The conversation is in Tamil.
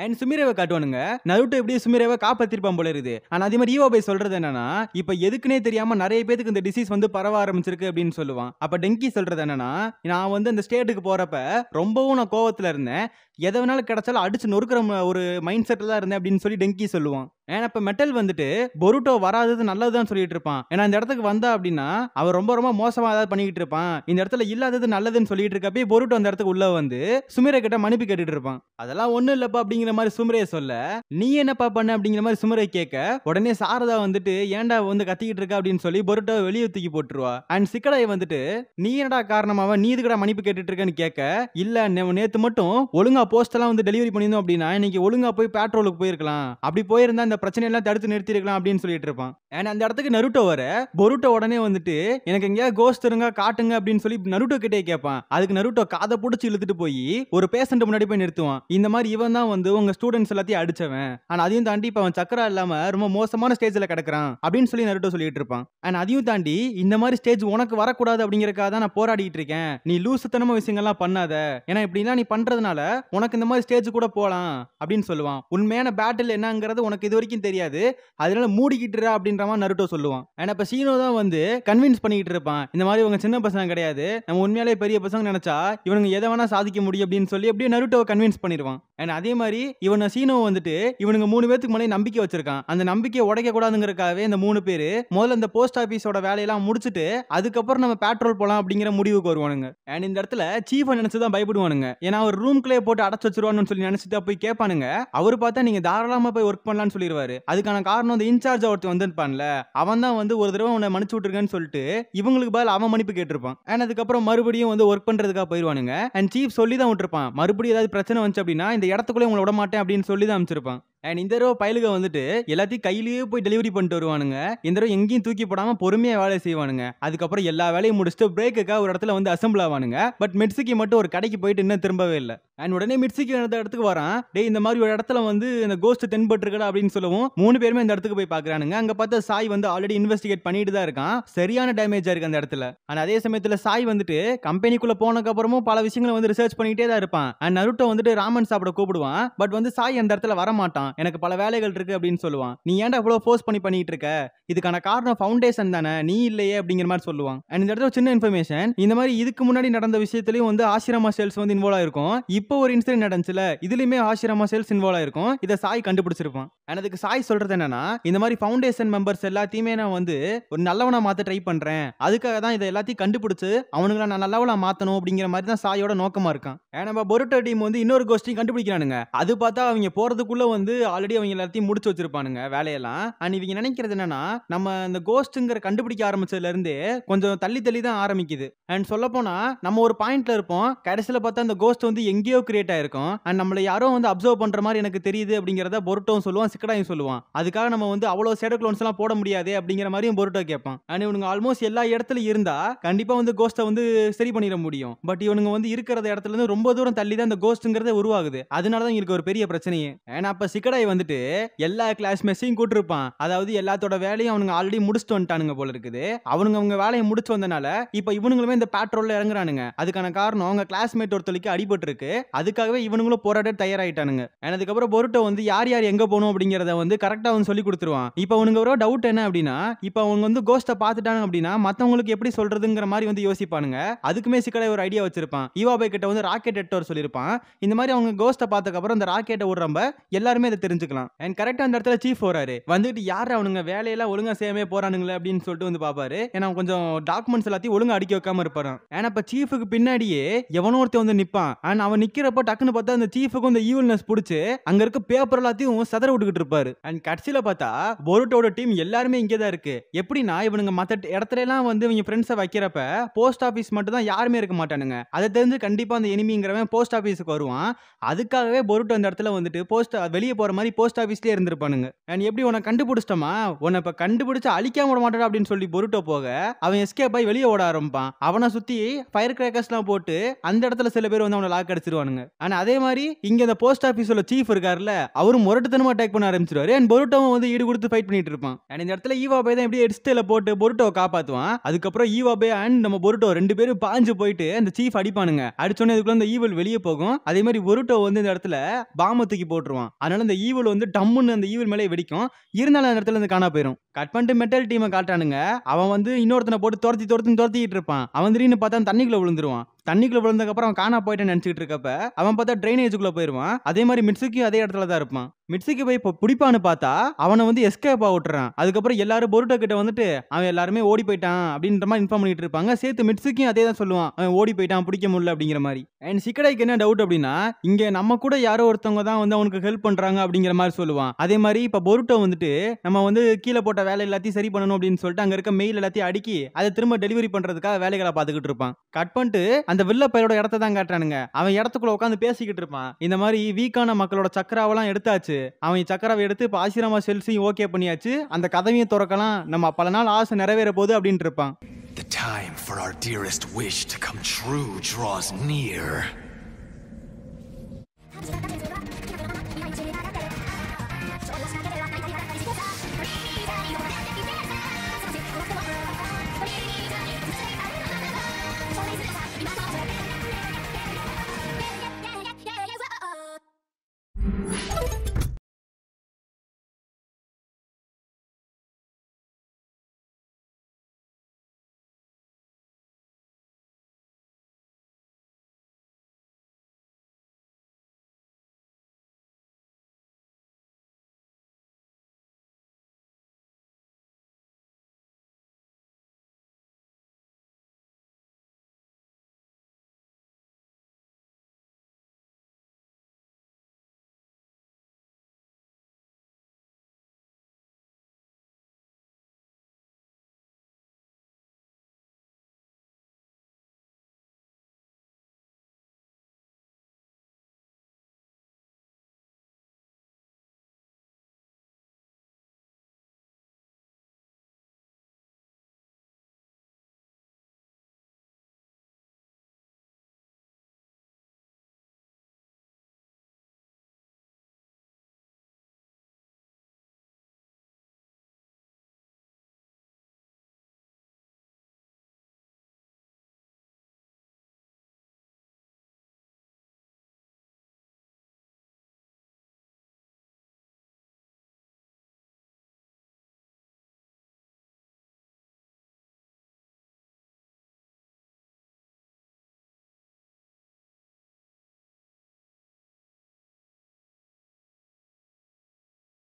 அண்ட் சுமிரேவை காட்டுவானுங்க. நருட்டோ எப்படியும் சுமிரேவை காப்பாத்திருப்பான் போல இருக்குது. ஆனா அதே மாதிரி ஈவாபை சொல்றது என்னன்னா, இப்ப எதுக்குனே தெரியாம நிறைய பேருக்கு இந்த டிசீஸ் வந்து பரவ ஆரம்பிச்சிருக்கு அப்படின்னு சொல்லுவான். அப்ப டெங்கி சொல்றது என்னன்னா, நான் வந்து அந்த ஸ்டேட்டுக்கு போறப்ப ரொம்பவும் நான் கோவத்துல இருந்தேன். எதை வேணாலும் கிடைச்சாலும் அடிச்சு நொறுக்கிற ஒரு மைண்ட் செட்ல தான் இருந்தேன் அப்படின்னு சொல்லி டெங்கி சொல்லுவான். ஏன்னா இப்ப மெட்டல் வந்துட்டு பொருட்டோ வராதது நல்லதுதான் சொல்லிட்டு இருப்பான். ஏன்னா இந்த இடத்துக்கு வந்தா அப்படின்னா அவன் ரொம்ப ரொம்ப மோசமா ஏதாவது பண்ணிக்கிட்டு இருப்பான். இந்த இடத்துல இல்லாதது நல்லதுன்னு சொல்லிட்டு இருக்கப்பே பொருட்டோ அந்த இடத்துக்கு உள்ள வந்து சுமிரே கிட்ட மன்னிப்பு கேட்டுட்டு இருப்பான். அதெல்லாம் ஒண்ணும் இல்லப்பா அப்படிங்கிற மாதிரி சுமிரே சொல்ல, நீ என்னப்பா பண்ண அப்படிங்கிற மாதிரி சுமிரே கேட்க, உடனே சாரதா வந்துட்டு ஏன்டா வந்து கத்திக்கிட்டு இருக்க அப்படின்னு சொல்லி பொருட்டோ வெளியே தூக்கி போட்டுருவா. அண்ட் சிக்கடாய் வந்துட்டு நீ என்னடா காரணமாவ நீ இதுக்கடா மன்னிப்பு கேட்டுட்டு இருக்கன்னு கேட்க, இல்ல நேத்து மட்டும் ஒழுங்கா போஸ்ட் எல்லாம் வந்து டெலிவரி பண்ணிருந்தோம் அப்படின்னா இன்னைக்கு ஒழுங்கா போய் பெட்ரோலுக்கு போயிருக்கலாம். அப்படி போயிருந்தா இந்த பிரச்சனை எல்லாம் தடுத்து நிறுத்தி இருக்கலாம் அப்படின்னு சொல்லிட்டு இருப்பான். அண்ட் அந்த இடத்துக்கு நருட்டோ வர, பொருட்டோ உடனே வந்துட்டு எனக்கு எங்கேயா கோஸ்ட் இருங்க காட்டுங்க அப்படின்னு சொல்லி நருட்டோ கிட்டே கேட்பான். அதுக்கு நருட்டோ காதை புடிச்சு இழுத்துட்டு போய் ஒரு பேஷண்ட் முன்னாடி போய் நிறுத்துவான். இந்த மாதிரி இவன் தான் வந்து உங்க ஸ்டூடெண்ட்ஸ் எல்லாத்தையும் அடிச்சவன், ஆனா அதையும் தாண்டி இப்ப அவன் சக்கரா இல்லாம ரொம்ப மோசமான ஸ்டேஜ்ல கிடக்குறான் அப்படின்னு சொல்லி நருட்டோ சொல்லிட்டு இருப்பான். அண்ட் அதையும் தாண்டி இந்த மாதிரி ஸ்டேஜ் உனக்கு வரக்கூடாது அப்படிங்கறக்காக தான் நான் போராடிட்டு இருக்கேன். நீ லூசுத்தனமா விஷயங்கள்லாம் பண்ணாத, ஏன்னா இப்படிலாம் நீ பண்றதுனால உனக்கு இந்த மாதிரி ஸ்டேஜ் கூட போலாம் அப்படின்னு சொல்லுவான். உண்மையான பேட்டில் என்னங்கிறது உனக்கு இது வரைக்கும் தெரியாது, அதனால மூடிக்கிட்டு அப்படின்ற மாதிரி நருட்டோ சொல்லுவான். ஆனா இப்ப சீனோ தான் வந்து கன்வின்ஸ் பண்ணிக்கிட்டு இருப்பான். இந்த மாதிரி இவங்க சின்ன பசங்க கிடையாது, நம்ம உண்மையாலே பெரிய பசங்க நினைச்சா இவனுங்க எதை வேணா சாதிக்க முடியும் அப்படின்னு சொல்லி அப்படியே நருட்டோவை கன்வின்ஸ் பண்ணிடுவான். அண்ட் அதே மாதிரி இவனை சீனோ வந்துட்டு இவனுங்க 3 பேருக்கு மேலே நம்பிக்கை வச்சிருக்கான். அந்த நம்பிக்கையை உடைக்க கூடாதுங்கிறதுக்காகவே இந்த 3 பேரு முதல்ல இந்த போஸ்ட் ஆபீஸோட வேலையெல்லாம் முடிச்சுட்டு அதுக்கப்புறம் நம்ம பெட்ரோல் போலாம் அப்படிங்கிற முடிவுக்கு வருவானுங்க. அண்ட் இந்த இடத்துல சீஃபை நினைச்சுதான் பயப்படுவானுங்க. ஏன்னா அவர் ரூம்குள்ளே போட்டு அடைச்சு வச்சிருவான்னு சொல்லி நினைச்சிட்டு போய் கேட்பானுங்க. அவரு பார்த்தா நீங்க தாராளமா போய் ஒர்க் பண்ணலாம்னு சொல்லிடுவாரு. அதுக்கான காரணம் அந்த இன்சார்ஜ் ஒருத்தர் வந்திருப்பான்ல, அவன் தான் வந்து ஒரு தடவை உன்னை மன்னிச்சு விட்டுருக்கேன்னு சொல்லிட்டு இவங்களுக்கு பதில் அவன் மன்னிப்பு கேட்டிருப்பான். அண்ட் அதுக்கப்புறம் மறுபடியும் வந்து ஒர்க் பண்றதுக்காக போயிருவானுங்க. அண்ட் சீஃப் சொல்லி தான் விட்டுருப்பான், மறுபடியும் ஏதாவது பிரச்சனை வந்துச்சு அப்படின்னா இந்த இடத்துக்குள்ளே உங்களை விட மாட்டேன் அப்படின்னு சொல்லி தான் அமைச்சிருப்பான். அண்ட் இந்த தடவை பயலுக வந்துட்டு எல்லாத்தையும் கையிலேயே போய் டெலிவரி பண்ணிட்டு வருவானுங்க. இந்த தடவை எங்கேயும் தூக்கி போடாம பொறுமையா வேலை செய்வானுங்க. அதுக்கப்புறம் எல்லா வேலையும் முடிச்சுட்டு பிரேக்குக்காக ஒரு இடத்துல வந்து அசம்பிள் ஆவானுங்க. பட் மிட்சுக்கி மட்டும் ஒரு கடைக்கு போயிட்டு இன்னும் திரும்பவே இல்லை. அண்ட் உடனே மிட்சுக்கி அந்த இடத்துக்கு வரான். டே இந்த மாதிரி ஒரு இடத்துல வந்து இந்த கோஸ்ட் தென்பட்டு இருக்கா அப்படின்னு சொல்லவும் 3 பேருமே இந்த இடத்துக்கு போய் பாக்குறானுங்க. அங்க பார்த்தா சாய் வந்து ஆல்ரெடி இன்வெஸ்டிகேட் பண்ணிட்டு தான் இருக்கான். சரியான டேமேஜா இருக்கு அந்த இடத்துல. ஆனா அதே சமயத்துல சாய் வந்துட்டு கம்பெனிக்குள்ள போனதுக்கு அப்புறமும் பல விஷயங்களை வந்து ரிசர்ச் பண்ணிட்டே தான் இருப்பான். அண்ட் நருட்டோ வந்துட்டு ராமன் சாப்பிட கூப்பிடுவான். பட் வந்து சாய் அந்த இடத்துல வர மாட்டான். எனக்கு பல வேலைகள் இருக்கு அப்படின்னு சொல்லுவான். நீ ஏன்டா இவ்வளவு ஃபோர்ஸ் பண்ணிட்டு இருக்க, இதுக்கான காரணம் ஃபவுண்டேஷன் தானே, நீ இல்லையே அப்படிங்கிற மாதிரி சொல்லுவான். அண்ட் இந்த இடத்துல சின்ன இன்ஃபர்மேஷன், இந்த மாதிரி இதுக்கு முன்னாடி நடந்த விஷயத்திலயும் வந்து ஆசிரமா சேல்ஸ் வந்து இன்வால்வ் ஆயிருக்கும். இப்போ ஒரு இன்சிடென்ட் நடந்துச்சுல, இதுலயுமே ஆசிரமா சேல்ஸ் இன்வால்வ் ஆயிருக்கும். இதை சாய் கண்டுபிடிச்சிருப்பான். அதுக்கு சாய் சொல்றது என்னன்னா, இந்த மாதிரி ஃபவுண்டேஷன் மெம்பர்ஸ் எல்லாத்தையுமே நான் வந்து ஒரு நல்லவனா மாத்த ட்ரை பண்றேன், அதுக்காக தான் இதை எல்லாத்தையும் கண்டுபிடிச்சு அவனுங்களை நான் நல்லவனா மாத்தணும் அப்படிங்கிற மாதிரி தான் சாயோட நோக்கமா இருக்கான். நம்ம பொருட்டோ டீம் வந்து இன்னொரு கோஸ்டையும் கண்டுபிடிக்கிறானுங்க. அது பார்த்தா அவங்க போறதுக்குள்ள வந்து ஆல்ரெடி அவங்க எல்லாத்தையும் முடிச்சு வச்சிருப்பானுங்க வேலையெல்லாம். அண்ட் இவங்க நினைக்கிறது என்னன்னா, நம்ம இந்த கோஸ்ட்ங்கிற கண்டுபிடிக்க ஆரம்பிச்சதுல இருந்து கொஞ்சம் தள்ளி தள்ளி தான் ஆரம்பிக்குது. அண்ட் சொல்ல போனா நம்ம ஒரு பாயிண்ட்ல இருப்போம், கடைசியில பார்த்தா அந்த கோஸ்ட் வந்து எங்கேயோ கிரியேட் ஆயிருக்கும். அண்ட் நம்மள யாரோ வந்து அப்சர்வ் பண்ற மாதிரி எனக்கு தெரியுது அப்படிங்கறத பொருட்டோவும் சொல்லுவான், சிக்கடாயும் சொல்லுவான். அதுக்காக நம்ம வந்து அவ்வளவு ஷேடோ க்ளோன்ஸ் எல்லாம் போட முடியாது அப்படிங்கிற மாதிரியும் பொருட்டோ கேட்பான். அண்ட் இவனுங்க ஆல்மோஸ்ட் எல்லா இடத்துலயும் இருந்தா கண்டிப்பா வந்து கோஸ்ட்டை வந்து சரி பண்ணிட முடியும். பட் இவனுங்க வந்து இருக்கிற இடத்துல இருந்து ரொம்ப தூரம் தள்ளி தான் அந்த கோஸ்ட்ங்கிறதே உருவாகுது. அதனாலதான் இவங்களுக்கு ஒரு பெரிய பிரச்சனையே. ஏன்னா அப்ப சிக்கடாய் வந்துட்டு எல்லா கிளாஸ் மெஸ்ஸையும் கூட்டிருப்பான். அதாவது எல்லாத்தோட வேலையும் அவனுங்க ஆல்ரெடி முடிச்சுட்டு வந்துட்டானுங்க போல இருக்குது. அவங்க வேலையை முடிச்சு வந்தனால இப்ப இவனுங்களுமே இந்த பெட்ரோல்ல இறங்குறானுங்க. அதுக்கான காரணம் அவங்க கிளாஸ்மேட் ஒருத்தருக்கு அடிபட்டு இருக்கு. அதுக்காகவே இவனுங்களும் போராட தயாராயிட்டானுங்க. அதுக்கப்புறம் பொருட்டோ வந்து யார் யார் எங்க போகணும் அப்படிங்கறத வந்து கரெக்டா வந்து சொல்லி கொடுத்துருவான். இப்ப அவனுங்க ஒரு டவுட் என்ன அப்படின்னா, இப்ப அவங்க வந்து கோஸ்ட்டை பார்த்துட்டாங்க அப்படின்னா மத்தவங்களுக்கு எப்படி சொல்றதுங்கிற மாதிரி வந்து யோசிப்பானுங்க. அதுக்குமே சிக்கடாய் ஒரு ஐடியா வச்சிருப்பான். ஈவாபே கிட்ட வந்து ராக்கெட் எடுத்து வர சொல்லிருப்பான். இந்த மாதிரி அவங்க கோஸ்ட்டை பார்த்ததுக்கு அப்புறம் அந்த ராக்கெட்டை விடுறப்ப எல்லாருமே இதை தெரிஞ்சுக்கலாம். கரெக்டா அந்த இடத்துல சீஃப் வராரு. வந்துட்டு யார் அவனுங்க வேலையெல்லாம் ஒழுங்கா செய்யாம போறானுங்களே அப்படின்னு சொல்லிட்டு வந்து பாப்பாரு. ஏன்னா கொஞ்சம் டாக்குமெண்ட்ஸ் எல்லாத்தையும் ஒழுங்கா அடிக்க வைக்காம இருப்பாரு. ஏன்னா இப்ப சீஃபுக்கு பின்னாடியே எவனோ ஒருத்தன் வந்து நிப்பான். அண்ட் அவன் நிக்கிறப்ப டக்குன்னு பார்த்தா அந்த சீஃபுக்கு இந்த ஈவில்னஸ் பிடிச்சு அங்க இருக்க பேப்பர் எல்லாத்தையும் சதற விட்டுக்கிட்டு இருப்பாரு. அண்ட் கடைசியில பார்த்தா பொருட்டோட டீம் எல்லாருமே இங்கே தான் இருக்கு. எப்படின்னா இவனுங்க மத்த இடத்துல எல்லாம் வந்து இவங்க ஃப்ரெண்ட்ஸை வைக்கிறப்ப போஸ்ட் ஆபீஸ் மட்டும் தான் யாருமே இருக்க மாட்டானுங்க. அதை தெரிஞ்சு கண்டிப்பா அந்த எனிமிங்கிறவன் போஸ்ட் ஆபீஸுக்கு வருவான். அதுக்காகவே பொருட்டோ அந்த இடத்துல வந்துட்டு போஸ்ட் வெளியே போற மாதிரி போஸ்ட் ஆபீஸ்லயே இருந்திருப்பானுங்க. அண்ட் எப்படி உன்னை கண்டுபிடிச்சிட்டோமா, உன்னை இப்ப கண்டுபிடிச்சு அழிக்காம விட மாட்டா அப்படின்னு சொல்லி பொருட்டோ போக அவன் எஸ்கேப் ஆகி வெளியே ஓட ஆரம்பிப்பான். அவனை சுத்தி ஃபயர் கிராக்கர்ஸ் எல்லாம் போட்டு அந்த இடத்துல சில பேர் வந்து அவனை லாக் அடிச்சிருவானுங்க. ஆனா அதே மாதிரி இங்க இந்த போஸ்ட் ஆபீஸோட சீஃப் இருக்காருல்ல, அவரும் முரட்டுத்தனமா அட்டாக் பண்ண பண்ண ஆரம்பிச்சிருவாரு. அண்ட் பொருட்டோவும் வந்து ஈடு கொடுத்து ஃபைட் பண்ணிட்டு இருப்பான். அண்ட் இந்த இடத்துல ஈவா பே தான் எப்படியே ஹெட்ஸ்டைல போட்டு பொருட்டோவை காப்பாத்துவான். அதுக்கப்புறம் ஈவா பே அண்ட் நம்ம பொருட்டோ 2 பேரும் பாஞ்சு போயிட்டு அந்த சீஃப் அடிப்பானுங்க. அடிச்சோன்னே அதுக்குள்ள அந்த ஈவில் வெளியே போகும். அதே மாதிரி பொருட்டோ வந்து இந்த இடத்துல பாம்பை தூக்கி போட்டுருவான். அதனால அந்த ஈவில் வந்து டம்முன்னு அந்த ஈவில் மேலே வெடிக்கும். இருந்தாலும் அந்த இடத்துல இருந்து காணா போயிடும். கட் பண்ணிட்டு மெட்டல் டீமை காட்டானுங்க. அவன் வந்து இன்னொருத்தனை போட்டு துரத்திட்டு இருப்பான். அவன் திடீர்னு பார்த்தா தண்ணிக்குள்ள விழுந்துருவான். தண்ணிக்குள்ள விழுந்ததுக்கு அப்புறம் அவன் காணா போயிட்டேன்னு நினைச்சிட்டு இருக்கப்ப அவன் பார்த்தா ட்ரைனேஜுக்குள்ள போயிருவான். அதே மாதிரி மிட்சுகி அதே இடத்துல தான் இருப்பான். மிட்சுகி போய் இப்போ பிடிப்பான்னு பார்த்தா அவனை வந்து எஸ்கேப் விட்டுறான். அதுக்கப்புறம் எல்லாரும் பொருட்டோ கிட்ட வந்துட்டு அவன் எல்லாருமே ஓடி போயிட்டான் அப்படின்ற மாதிரி இன்ஃபார்ம் பண்ணிட்டு இருப்பாங்க. சேர்த்து மிட்சுகியும் அதே தான் சொல்லுவான், அவன் ஓடி போயிட்டான், பிடிக்க முடியல அப்படிங்கிற மாதிரி. அண்ட் சிக்கடைக்கு என்ன டவுட் அப்படின்னா, இங்க நம்ம கூட யாரோ ஒருத்தவங்க தான் வந்து அவனுக்கு ஹெல்ப் பண்றாங்க அப்படிங்கிற மாதிரி சொல்லுவான். அதே மாதிரி இப்ப பொருட்டோ வந்துட்டு நம்ம வந்து கீழே போட்ட வேலை எல்லாத்தையும் சரி பண்ணணும் அப்படின்னு சொல்லிட்டு அங்க இருக்க மெயில் எல்லாத்தையும் அடுக்கி அதை திரும்ப டெலிவரி பண்றதுக்காக வேலைகளை பார்த்துக்கிட்டு இருப்பான். கட் பண்ணிட்டு அந்த வில்ல பையலோட இடத்த தான் காட்டுறானுங்க. அவன் இடத்துக்குள்ள உட்காந்து பேசிக்கிட்டு இருப்பான். இந்த மாதிரி வீக்கான மக்களோட சக்கராவெல்லாம் எடுத்தாச்சு, அவன் சக்கராவை எடுத்து இப்போ ஆசிரமா செல்ஸையும் ஓகே பண்ணியாச்சு, அந்த கதவையும் திறக்கலாம், நம்ம பல நாள் ஆசை நிறைவேற போகுது அப்படின்ட்டு இருப்பான். The time for our dearest wish to come true draws near.